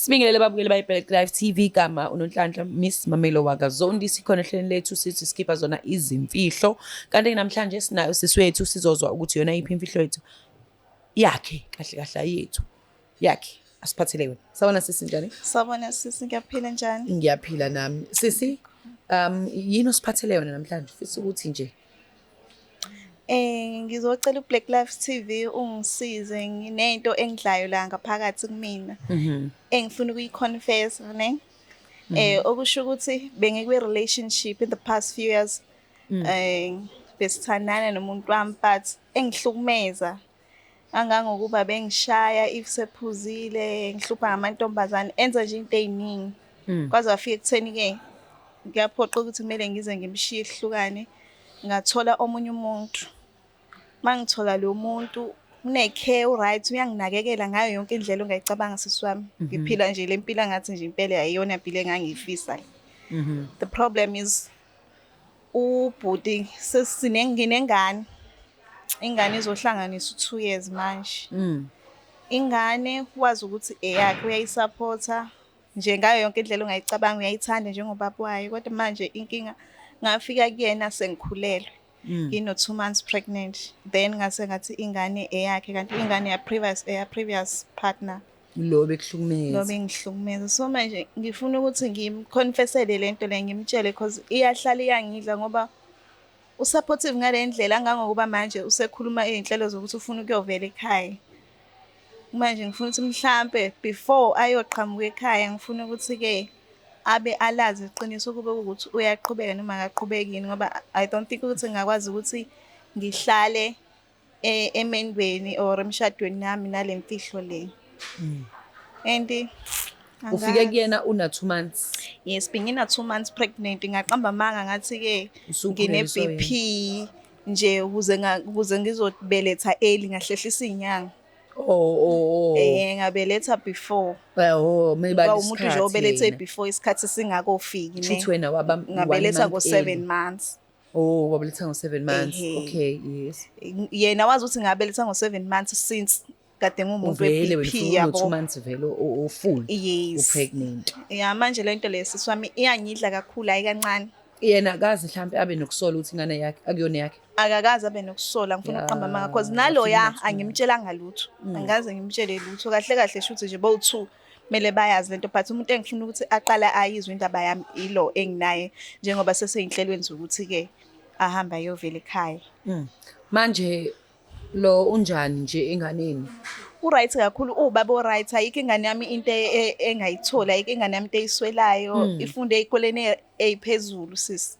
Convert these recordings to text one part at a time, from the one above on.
Sibingelele babukeli bayi-Black Life TV, igama uNonhlanhla Miss Mamelo Wakazondi. Sikhona ehlelweni lethu sithi sikhipha zona izimfihlo, kanti namhlanje sinayo sisi wethu sizozwa ukuthi yona iphi imfihlo yethu yakhe kahle kahle yethu yakhe. Asiphathele wena. Sawona sisi njani? Sawubona sisi, ngiyaphila njani? Ngiyaphila nami. Sisi, yini osiphathele wena namhlanje? Fisa ukuthi nje Ngizocela uBlack Life TV ungisize, nginento engidlayo la ngaphakathi kumina. Engifuna ukuyiconfess, ne? Okusho ukuthi bengikwi relationship in the past few years. Besithandana nomuntu wami but engihlukumeza. Angangokuba bengishaya if sephuzile, ngihlupha ngamantombazane, enza nje into eziningi. Kwaze wafika ekutheni ke ngiyaphoqa ukuthi kumele ngize ngimshiye ihlukane. Ngathola omunye umuntu. Mangithola lo muntu une-care right, uyanginakekela ngayo yonke indlela ongayicabanga sisi wami. Ngiphila nje le mpilo ngathi nje impela ayiyona impilo engangiyifisa. The problem is ubhuti nginengane. Ingane izohlanganisa 2 years manje. Ingane wazi ukuthi eyakhe uyayisupporta nje ngayo yonke indlela ongayicabanga, uyayithanda njengobaba wayo, kodwa manje inkinga ngafika kuyena sengikhulelwe. Ngino 2 months pregnant. Then ngase ngathi ingane eyakhe kanti ingane ya previous partner. lo bekuhlukumeza. Lo bengihlukumeza. So manje ngifuna ukuthi ngimconfessele lento le, ngimtshele because iyahlala iyangidla ngoba usupportive ngale ndlela angangokuba manje usekhuluma izinhlelo zokuthi ufuna ukuyovela ekhaya. Manje ngifuna ukuthi mhlambe before ayoqhamuka ekhaya ngifuna ukuthi ke abe alazi iqiniso kube ukuthi uyaqhubeka noma akaqhubeki ngoba I don't think ukuthi ngakwazi ukuthi ngihlale emendweni or emshadweni nami nalemfihlo le. And ufike kuyena una 2 months. Yes, bengina 2 months pregnant. Ngaqamba manga ngathi ke ngine BP nje ukuze ngizobeletha early ngahlehlisa izinyanga. Ngabeletha before. Maybe umuntu nje obelethe before isikhathi singakofiki ne. Futhi wena ngabeletha ngo7 months. Wabeletha ngo7 months. Okay, yes. Yena wazi ukuthi ngabeletha ngo7 months since kade ngumuntu weBP yabo. 2 months vele o full. Yes. Pregnant. Yeah, manje lento lesisi wami iyangidla kakhulu ayikancane. Yena akazi mhlambe abe nokusola ukuthi ingane yakhe akuyona yakhe. Akakazi abe nokusola, ngifuna uqamba manga because naloya angimtshelanga lutho. Angaze ngimtshele lutho. Kahle kahle shuthi nje bowu2 kumele bayazi lento but umuntu engifuna ukuthi aqala ayizwe indaba yami ilo enginaye njengoba seseyinhlelweni zokuthi ke ahamba ayovela ekhaya. Manje lo unjani nje enganeni? Uright kakhulu, ubaba oright, ayikho ingane yami into engayithola, ayikho ingane yami into eyiswelayo, ifunde ezikoleni eziphezulu sisi.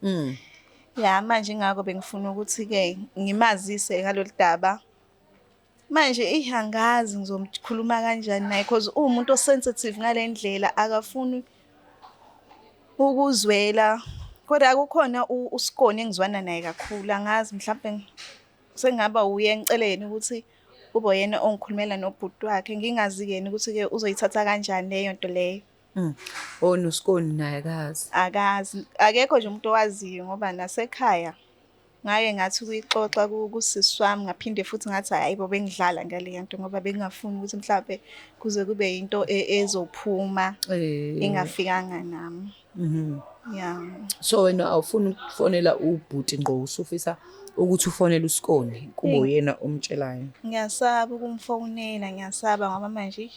Ya manje ngakho bengifuna ukuthi ke ngimazise ngalolu daba. Manje ihangazi ngizomkhuluma kanjani naye because umuntu osensitive ngale ndlela akafuni ukuzwela. Kodwa akukhona uSikoni engizwana naye kakhulu, angazi mhlawumbe sengaba uye ngiceleni ukuthi kube yena ongikhulumela nobhuti wakhe, ngingazi yena ukuthi ke uzoyithatha kanjani leyo nto leyo. noSikoni naye akazi, akekho nje umuntu owaziyo ngoba nasekhaya ngaye ngathi ukuyixoxa kusisi wami ngaphinde futhi ngathi hayibo bengidlala ngale nto ngoba bengingafuni ukuthi mhlawumbe kuze kube into ezophuma engafikanga nami. Yeah. So wena awufuni ukufonela ubhuti ngqo, usufisa ukuthi ufonele uSikoni kube uyena omtshelayo? Ngiyasaba ukumfonela, ngiyasaba ngoba manje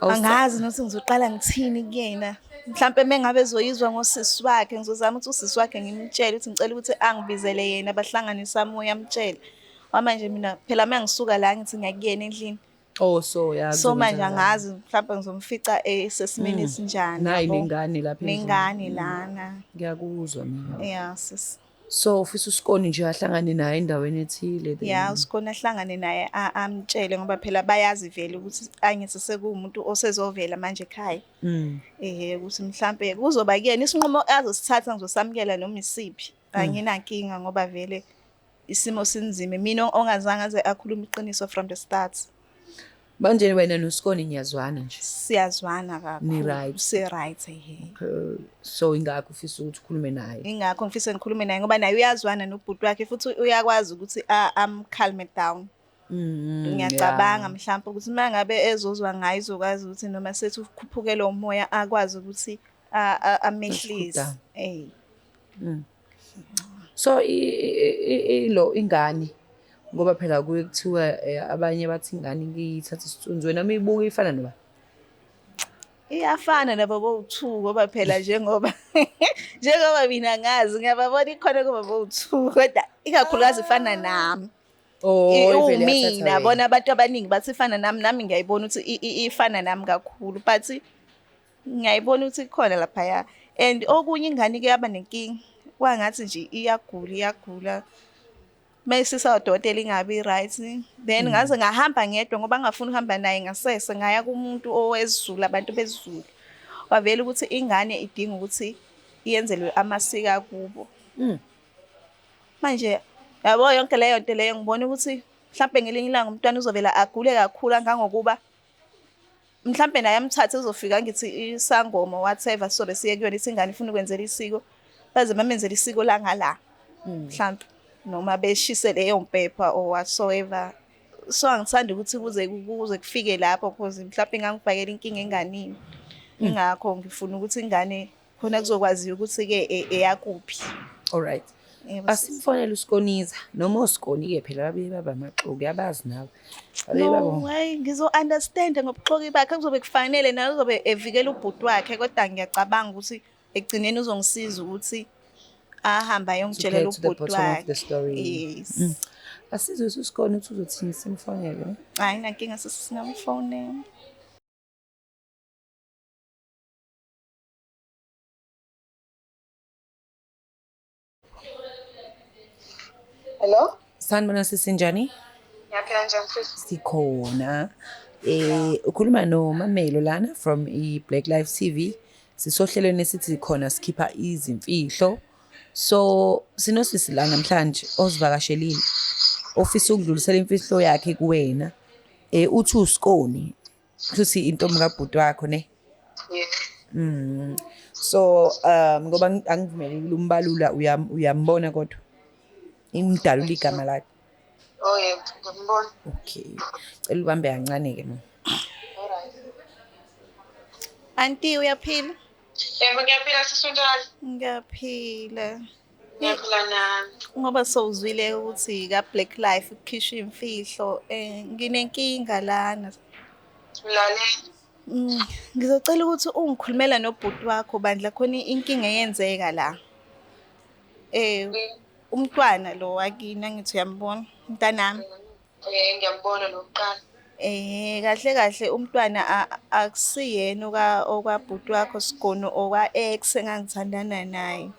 angazi nokuthi ngizoqala ngithini kuyena. Mhlawumbe mengabe ezoyizwa ngosisi wakhe ngizozama ukuthi usisi wakhe ngimtshele ukuthi ngicela ukuthi angibizele yena bahlanganisa moya amtshele. Manje mina phela mangisuka la ngithi ngiyakuyena endlini. So yazi. So manje angazi mhlawumbe ngizomfica sesimeni esinjani. Nayi nengane lapha endlini. Nengane lana. Ngiyakuzwa mina. Yeah sis. So ufisa uSikoni nje ahlangane naye endaweni ethile. Yeah, uSikoni ahlangane naye amtshele ngoba phela bayazi vele ukuthi angithi sekuumuntu osezovela manje ekhaya. Ukuthi mhlambe kuzoba kuyena isinqumo azosithatha ngizosamukela noma isiphi. Anginankinga ngoba vele isimo sinzima, mina ongazange aze akhuluma iqiniso from the start. Manje wena noSikoni niyazwana nje? Siyazwana kakhulu. Ni right. Si right So ingakho ufisa ukuthi ukhulume naye? Ingakho ngifisa ngikhulume naye ngoba naye uyazwana nobhuti wakhe futhi uyakwazi ukuthi am calm it down. Ngiyacabanga mhlawumbe ukuthi uma ngabe ezozwa ngayo izokwazi ukuthi noma sethi ukhuphukela umoya akwazi ukuthi amehlise. So lo ingane ngoba phela kuye kuthiwa abanye bathi ingane ngiyithatha isithunzi, wena uyibuka ifana noba iyafana nabo bowu-2 ngoba phela njengoba mina ngazi ngiyababona ikhona kuba bowu-2 kodwa ikakhulukazi ifana nami. Umina bona abantu abaningi bathi ifana nami ngiyayibona ukuthi ifana nami kakhulu but ngiyayibona ukuthi ikhona laphaya. And okunye ingane ke yaba nenkinga kwangathi nje iyagula mayisisa udokotela ingabi right, then ngaze ngahamba ngedwa ngoba ngafuna ukuhamba naye ngasese ngaya kumuntu owesiZulu, abantu besiZulu wavela ukuthi ingane idinga ukuthi iyenzelwe amasiko akubo. Manje yabo yonke leyo nto leyo ngibona ukuthi mhlawumbe ngelinye ilanga umntwana uzovela agule kakhulu kangangokuba mhlawumbe naye amthathe uzofika ngithi isangoma whatever sobe siye kuyona isingane ifuna ukwenzela isiko baze bamenzela isiko la ngala mhlawumbe noma beshise leyo mpepha or whatsoever. So angithandi ukuthi kuze kufike lapho because mhlawumbe ngangifakela inkinga enganini. Ingakho ngifuna ukuthi ingane khona kuzokwazi ukuthi ke eyakuphi. All right. Asimfonele uSikoniza noma uSikoni ke phela babe babamaxoki yabazi nawe. No, hayi ngizo-understand ngobuxoki bakhe kuzobe kufanele naye uzobe evikela ubhuti wakhe kodwa ngiyacabanga ukuthi ekugcineni uzongisiza ukuthi ahamba ayongitshelela ubhuti wakhe. Yes. Asizwe uSikoni ukuthi uzothini simfonele. Hayi nankinga singamfonela. Hello? Sanibona sisinjani? Ngiyaphila njani sis? Sikhona. Ukhuluma noMamelo lana from iBlack Life TV. Sisohlelweni esithi khona sikhipha izimfihlo. So sinosisi la namhlanje ozivakashelile. Ofisa ukudlulisela imfihlo yakhe kuwena. Uthi uSikoni. Futhi intombi kaBhuti wakho ne? Yes. So ngoba angivumelekile umbalula uyambona kodwa. Imdalula igama lakhe. Oh yebo, ngiyambona. Okay. Cela ubambe kancane ke mama. Alright. Auntie uyaphila? Yebo ngiyaphila sisunjani? Ngiyaphila. Ngiyaphila nami. Ngoba sowuzwile ukuthi ka Black Life ukukhishwa imfihlo nginenkinga lana. Ulalela. Ngizocela ukuthi ungikhulumela nobhuti wakho bandla khona inkinga eyenzeka la. Umntwana lo wakini ngithi uyambona mntanami. Ngiyambona lokuqala. Kahle kahle umntwana akusiyena okwabhuti wakho Sikoni okwa ex engangithandana naye.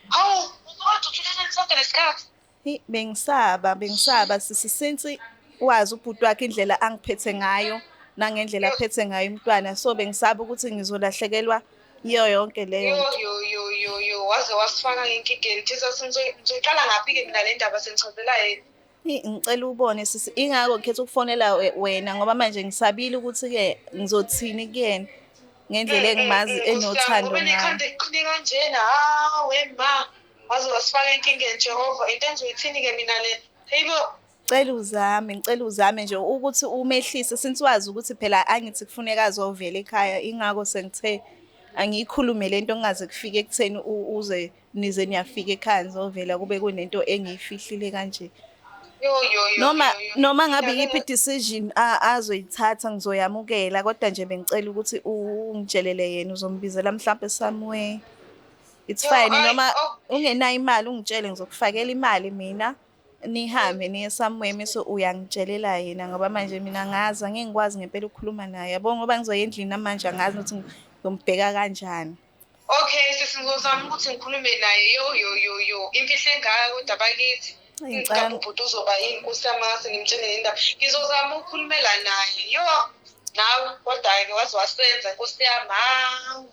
Hawu, kodwa uthulele sonke lesikhathi. Bengisaba since wazi ubhuti wakhe indlela angiphethe ngayo nangendlela aphethe ngayo umntwana, so bengisaba ukuthi ngizolahlekelwa iyo yonke leyo. Waze wasifaka enkingeni Jesus ngizoqala ngaphi ke mina le ndaba sengichazela yena. Ngicela ubone sisi ingako ngikhetha ukufonela wena ngoba manje ngisabile ukuthi ke ngizothini kuyena ngendlela engimazi enothando ngayo. Ubenekhanda iqine kanjena hawe ma waze wasifaka enkingeni Jehova into engizoyithini ke mina le. Hayibo ngicela uzame nje ukuthi umehlise since wazi ukuthi phela angithi kufuneka azovela ekhaya ingako sengithe angiyikhulume lento ngingaze kufike ekutheni uze nize niyafika ekhaya ngizovela kube kunento engiyifihlile kanje. Noma ngabe yiphi decision azoyithatha ngizoyamukela kodwa nje bengicela ukuthi ungitshelele yena uzombizela mhlawumbe somewhere. It's fine noma ungenayo imali ungitshele ngizokufakela imali mina nihambe niye somewhere mase uyangitshelela yena ngoba manje mina ngazi angengikwazi ngempela ukukhuluma naye yabo ngoba ngizoya endlini namanje angazi ukuthi ngombheka kanjani. Okay sesingozama ukuthi ngikhulume naye imfihlo engaka kodwa bakithi ngicela ubhuti uzoba inkosi yamase ngimtshele indaba ngizozama ukukhulumela naye nawe kodwa ke wazi wasenza inkosi yami hawu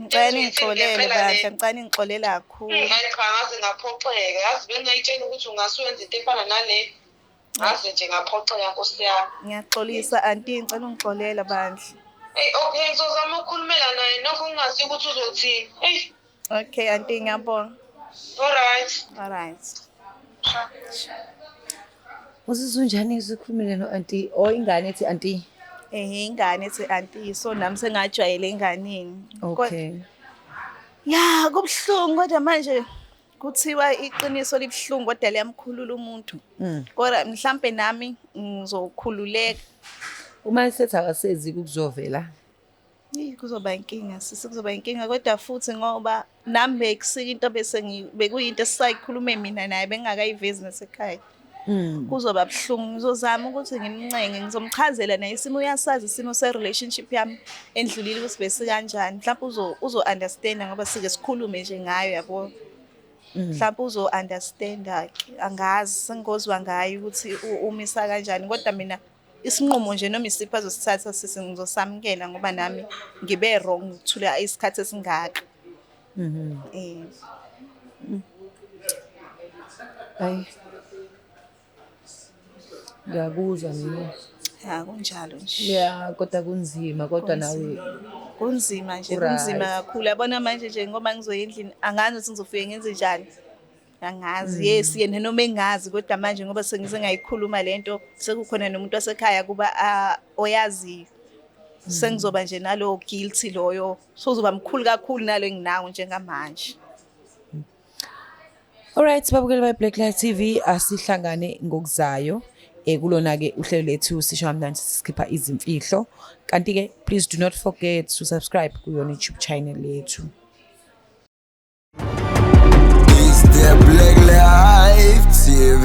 ngicela ngixolele bandla ngicela ngixolele kakhulu. Hayi cha ngaze ngaphoxeka yazi bengayitshela ukuthi ungasuyenza into efana nale ngaze nje ngaphoxeka nkosi yami. Ngiyaxolisa auntie ngicela ungixolela bandla. Okay ngizozama ukukhulumela naye nokho ungazi ukuthi uzothini. Okay auntie ngiyabonga. All right. All right. Uzizwa unjani ukhulumile no-auntie or ingane ethi auntie? Ingane ethi auntie, so nami sengajwayele enganeni. Okay. Ya, kubuhlungu kodwa manje kuthiwa iqiniso libuhlungu kodwa liyamkhulula umuntu. Kodwa mhlambe nami ngizokhululeka. Uma sethi akasezi kuzovela. Kuzoba inkinga, kuzoba inkinga kodwa futhi ngoba nami bekusika into bekuyinto esisayikhulume mina naye bengingakayivezi nasekhaya. Kuzoba buhlungu, ngizozama ukuthi ngimncenge, ngizomchazela naye isimo uyasazi isimo se-relationship yami endlulile ukuthi bese kanjani. Mhlawumbe uzo-understanda ngoba sike sikhulume nje ngayo yabo. Mhlawumbe uzo-understanda ke, angazi sengozwa ngayo ukuthi umisa kanjani kodwa mina isinqumo nje noma isipho azosithatha ngizosamukela ngoba nami ngibe wrong ukuthula isikhathi esingaka. Hayi. Ngiyakuzwa mina. Ya kunjalo nje. Yeah, kodwa kunzima kodwa nawe Kunzima nje, kunzima kakhulu. Yabona manje nje ngoba ngizoya endlini angazi ukuthi ngizofika ngenze njani. Angazi, yes yena noma engazi kodwa manje ngoba sengize ngayikhuluma lento sekukhona nomuntu wasekhaya kuba oyaziyo. Sengizoba nje nalo guilty loyo. Sozoba mkhulu kakhulu nalo enginawo njengamanje. Alright, babukeli by Blacklight TV asihlangane ngokuzayo. Kulona ke uhlelo lethu sisho kamnandi sikhipha izimfihlo. Kanti ke please do not forget to subscribe ku YouTube channel lethu. Is the Blacklight TV?